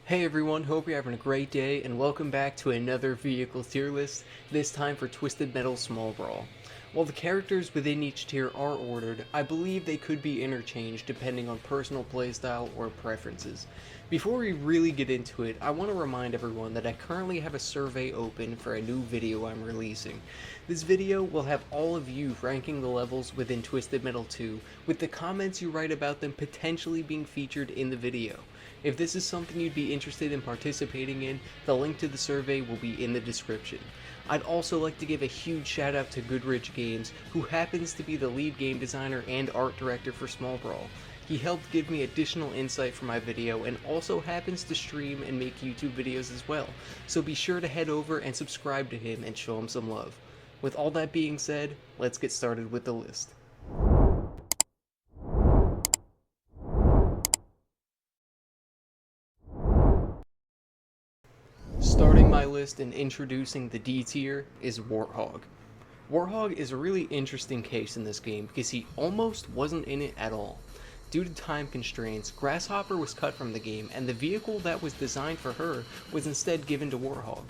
Hey everyone, hope you're having a great day, and welcome back to another vehicle tier list, this time for Twisted Metal Small Brawl. While the characters within each tier are ordered, I believe they could be interchanged depending on personal playstyle or preferences. Before we really get into it, I want to remind everyone that I currently have a survey open for a new video I'm releasing. This video will have all of you ranking the levels within Twisted Metal 2, with the comments you write about them potentially being featured in the video. If this is something you'd be interested in participating in, the link to the survey will be in the description. I'd also like to give a huge shout out to Goodrich Games, who happens to be the lead game designer and art director for Small Brawl. He helped give me additional insight for my video and also happens to stream and make YouTube videos as well, so be sure to head over and subscribe to him and show him some love. With all that being said, let's get started with the list. Starting my list and introducing the D tier is Warthog. Warthog is a really interesting case in this game because he almost wasn't in it at all. Due to time constraints, Grasshopper was cut from the game, and the vehicle that was designed for her was instead given to Warthog.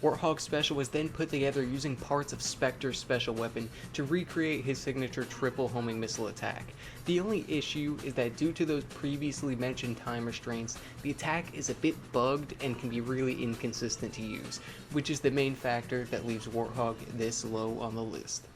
Warthog's special was then put together using parts of Spectre's special weapon to recreate his signature triple homing missile attack. The only issue is that due to those previously mentioned time restraints, the attack is a bit bugged and can be really inconsistent to use, which is the main factor that leaves Warthog this low on the list.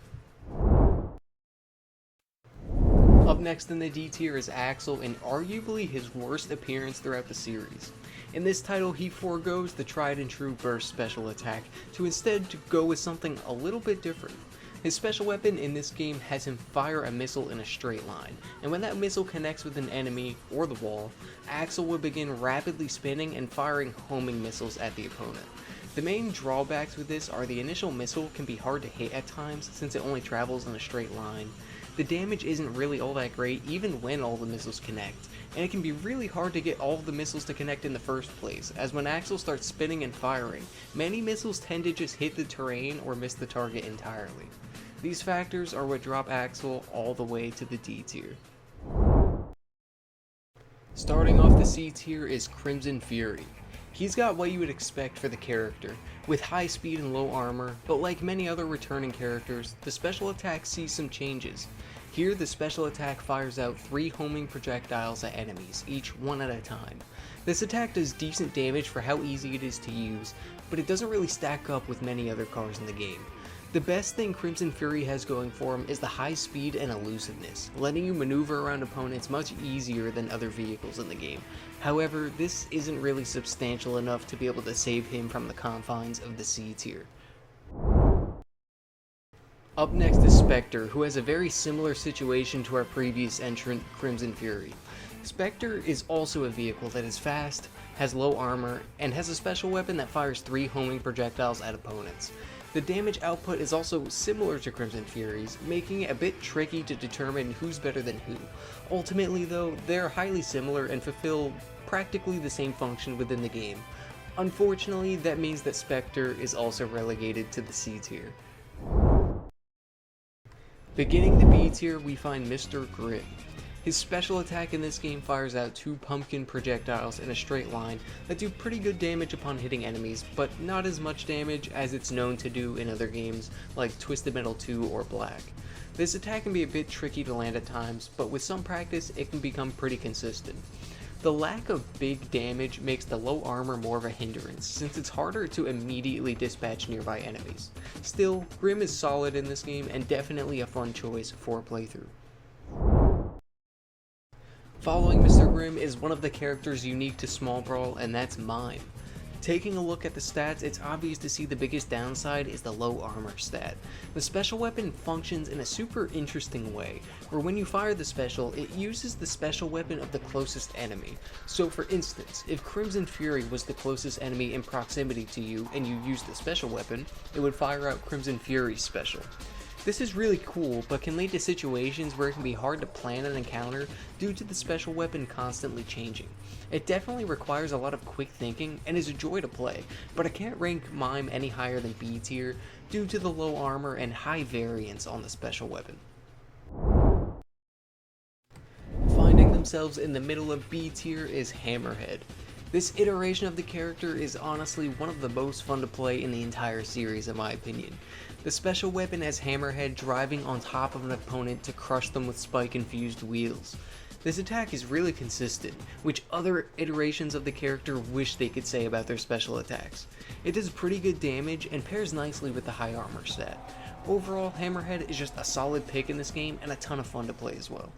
Up next in the D tier is Axel, and arguably his worst appearance throughout the series. In this title, he forgoes the tried and true burst special attack to instead go with something a little bit different. His special weapon in this game has him fire a missile in a straight line, and when that missile connects with an enemy or the wall, Axel will begin rapidly spinning and firing homing missiles at the opponent. The main drawbacks with this are the initial missile can be hard to hit at times since it only travels in a straight line. The damage isn't really all that great even when all the missiles connect, and it can be really hard to get all of the missiles to connect in the first place, as when Axel starts spinning and firing, many missiles tend to just hit the terrain or miss the target entirely. These factors are what drop Axel all the way to the D tier. Starting off the C tier is Crimson Fury. He's got what you would expect for the character, with high speed and low armor, but like many other returning characters, the special attack sees some changes. Here, the special attack fires out 3 homing projectiles at enemies, each one at a time. This attack does decent damage for how easy it is to use, but it doesn't really stack up with many other cars in the game. The best thing Crimson Fury has going for him is the high speed and elusiveness, letting you maneuver around opponents much easier than other vehicles in the game. However, this isn't really substantial enough to be able to save him from the confines of the C tier. Up next is Spectre, who has a very similar situation to our previous entrant, Crimson Fury. Spectre is also a vehicle that is fast, has low armor, and has a special weapon that fires 3 homing projectiles at opponents. The damage output is also similar to Crimson Fury's, making it a bit tricky to determine who's better than who. Ultimately though, they're highly similar and fulfill practically the same function within the game. Unfortunately, that means that Spectre is also relegated to the C tier. Beginning the B tier, we find Mr. Grimm. His special attack in this game fires out 2 pumpkin projectiles in a straight line that do pretty good damage upon hitting enemies, but not as much damage as it's known to do in other games like Twisted Metal 2 or Black. This attack can be a bit tricky to land at times, but with some practice it can become pretty consistent. The lack of big damage makes the low armor more of a hindrance, since it's harder to immediately dispatch nearby enemies. Still, Grimm is solid in this game and definitely a fun choice for a playthrough. Following Mr. Grimm is one of the characters unique to Small Brawl, and that's Mime. Taking a look at the stats, it's obvious to see the biggest downside is the low armor stat. The special weapon functions in a super interesting way, where when you fire the special, it uses the special weapon of the closest enemy. So for instance, if Crimson Fury was the closest enemy in proximity to you and you used the special weapon, it would fire out Crimson Fury's special. This is really cool, but can lead to situations where it can be hard to plan an encounter due to the special weapon constantly changing. It definitely requires a lot of quick thinking and is a joy to play, but I can't rank Mime any higher than B tier due to the low armor and high variance on the special weapon. Finding themselves in the middle of B tier is Hammerhead. This iteration of the character is honestly one of the most fun to play in the entire series in my opinion. The special weapon has Hammerhead driving on top of an opponent to crush them with spike-infused wheels. This attack is really consistent, which other iterations of the character wish they could say about their special attacks. It does pretty good damage and pairs nicely with the high armor stat. Overall, Hammerhead is just a solid pick in this game and a ton of fun to play as well.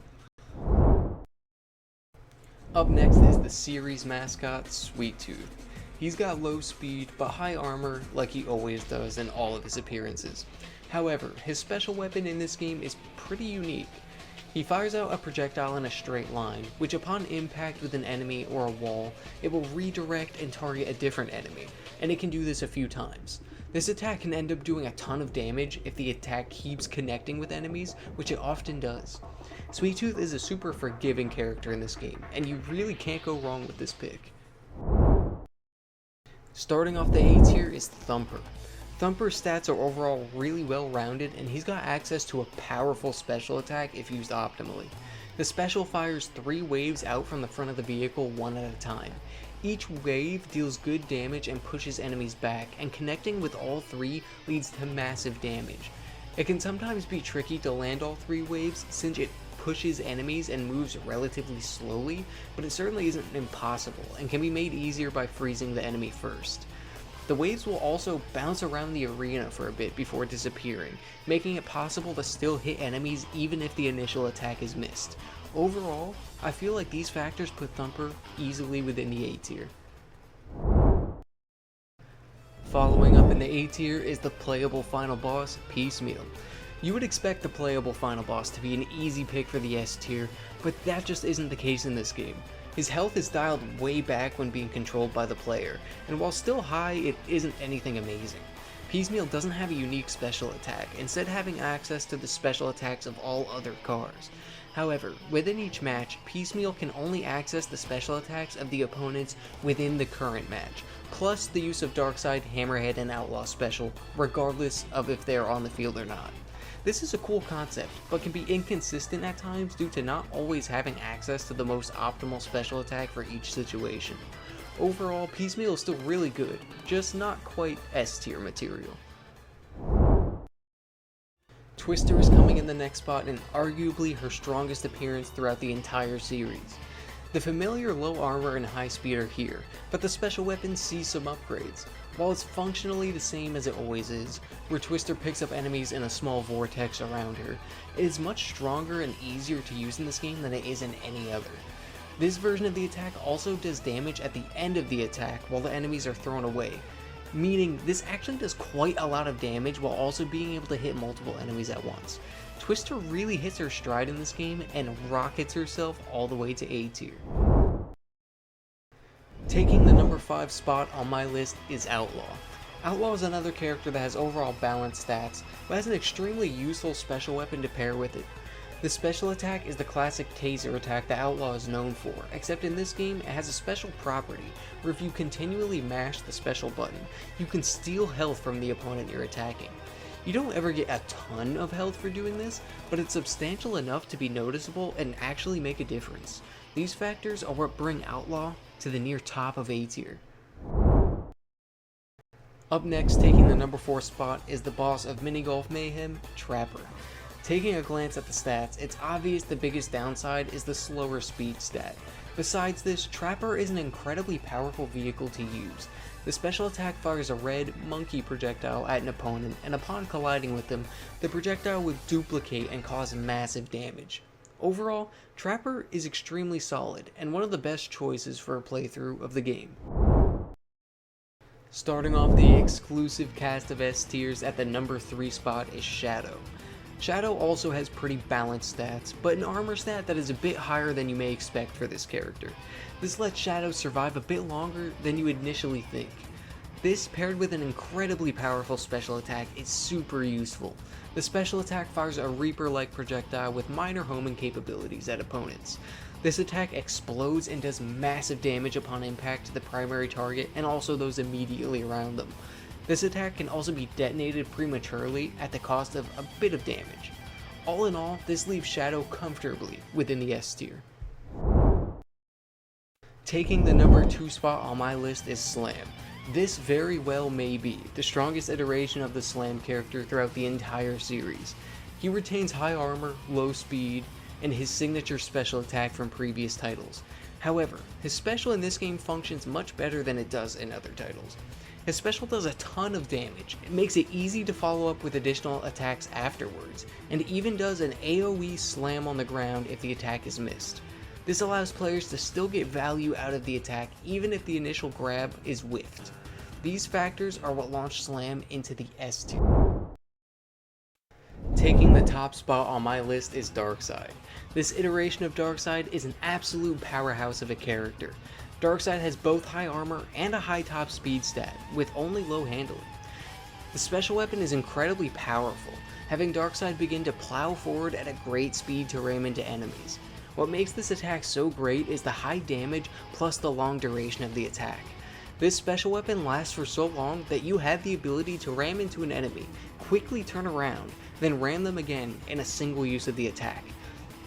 Up next is the series mascot, Sweet Tooth. He's got low speed, but high armor like he always does in all of his appearances. However, his special weapon in this game is pretty unique. He fires out a projectile in a straight line, which upon impact with an enemy or a wall, it will redirect and target a different enemy, and it can do this a few times. This attack can end up doing a ton of damage if the attack keeps connecting with enemies, which it often does. Sweet Tooth is a super forgiving character in this game, and you really can't go wrong with this pick. Starting off the A tier is Thumper. Thumper's stats are overall really well rounded, and he's got access to a powerful special attack if used optimally. The special fires 3 waves out from the front of the vehicle one at a time. Each wave deals good damage and pushes enemies back, and connecting with all 3 leads to massive damage. It can sometimes be tricky to land all 3 waves since it pushes enemies and moves relatively slowly, but it certainly isn't impossible and can be made easier by freezing the enemy first. The waves will also bounce around the arena for a bit before disappearing, making it possible to still hit enemies even if the initial attack is missed. Overall, I feel like these factors put Thumper easily within the A tier. Following up in the A tier is the playable final boss, Piecemeal. You would expect the playable final boss to be an easy pick for the S tier, but that just isn't the case in this game. His health is dialed way back when being controlled by the player, and while still high, it isn't anything amazing. Piecemeal doesn't have a unique special attack, instead having access to the special attacks of all other cars. However, within each match, Piecemeal can only access the special attacks of the opponents within the current match, plus the use of Darkside, Hammerhead, and Outlaw special, regardless of if they are on the field or not. This is a cool concept, but can be inconsistent at times due to not always having access to the most optimal special attack for each situation. Overall, Piecemeal is still really good, just not quite S tier material. Twister is coming in the next spot and arguably her strongest appearance throughout the entire series. The familiar low armor and high speed are here, but the special weapon sees some upgrades. While it's functionally the same as it always is, where Twister picks up enemies in a small vortex around her, it is much stronger and easier to use in this game than it is in any other. This version of the attack also does damage at the end of the attack while the enemies are thrown away, meaning this actually does quite a lot of damage while also being able to hit multiple enemies at once. Twister really hits her stride in this game and rockets herself all the way to A tier. Taking the number 5 spot on my list is Outlaw. Outlaw is another character that has overall balanced stats, but has an extremely useful special weapon to pair with it. The special attack is the classic taser attack that Outlaw is known for, except in this game it has a special property, where if you continually mash the special button, you can steal health from the opponent you're attacking. You don't ever get a ton of health for doing this, but it's substantial enough to be noticeable and actually make a difference. These factors are what bring Outlaw to the near top of A tier. Up next, taking the number 4 spot, is the boss of Minigolf Mayhem, Trapper. Taking a glance at the stats, it's obvious the biggest downside is the slower speed stat. Besides this, Trapper is an incredibly powerful vehicle to use. The special attack fires a red monkey projectile at an opponent, and upon colliding with them, the projectile would duplicate and cause massive damage. Overall, Trapper is extremely solid, and one of the best choices for a playthrough of the game. Starting off the exclusive cast of S tiers at the number 3 spot is Shadow. Shadow also has pretty balanced stats, but an armor stat that is a bit higher than you may expect for this character. This lets Shadow survive a bit longer than you initially think. This, paired with an incredibly powerful special attack, is super useful. The special attack fires a Reaper-like projectile with minor homing capabilities at opponents. This attack explodes and does massive damage upon impact to the primary target and also those immediately around them. This attack can also be detonated prematurely at the cost of a bit of damage. All in all, this leaves Shadow comfortably within the S tier. Taking the number 2 spot on my list is Slam. This very well may be the strongest iteration of the Slam character throughout the entire series. He retains high armor, low speed, and his signature special attack from previous titles. However, his special in this game functions much better than it does in other titles. His special does a ton of damage, it makes it easy to follow up with additional attacks afterwards, and even does an AoE slam on the ground if the attack is missed. This allows players to still get value out of the attack even if the initial grab is whiffed. These factors are what launched Slam into the S tier. Taking the top spot on my list is Darkside. This iteration of Darkside is an absolute powerhouse of a character. Darkside has both high armor and a high top speed stat, with only low handling. The special weapon is incredibly powerful, having Darkside begin to plow forward at a great speed to ram into enemies. What makes this attack so great is the high damage plus the long duration of the attack. This special weapon lasts for so long that you have the ability to ram into an enemy, quickly turn around, then ram them again in a single use of the attack.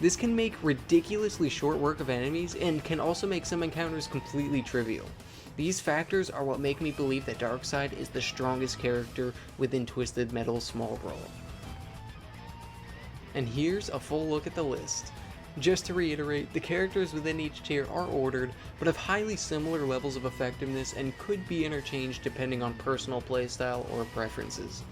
This can make ridiculously short work of enemies and can also make some encounters completely trivial. These factors are what make me believe that Darkside is the strongest character within Twisted Metal Small Brawl. And here's a full look at the list. Just to reiterate, the characters within each tier are ordered, but have highly similar levels of effectiveness and could be interchanged depending on personal playstyle or preferences.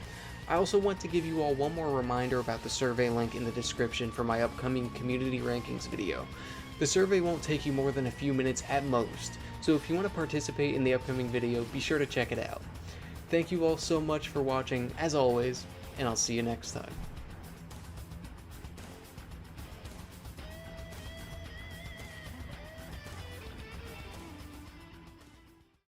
I also want to give you all one more reminder about the survey link in the description for my upcoming community rankings video. The survey won't take you more than a few minutes at most, so if you want to participate in the upcoming video, be sure to check it out. Thank you all so much for watching, as always, and I'll see you next time.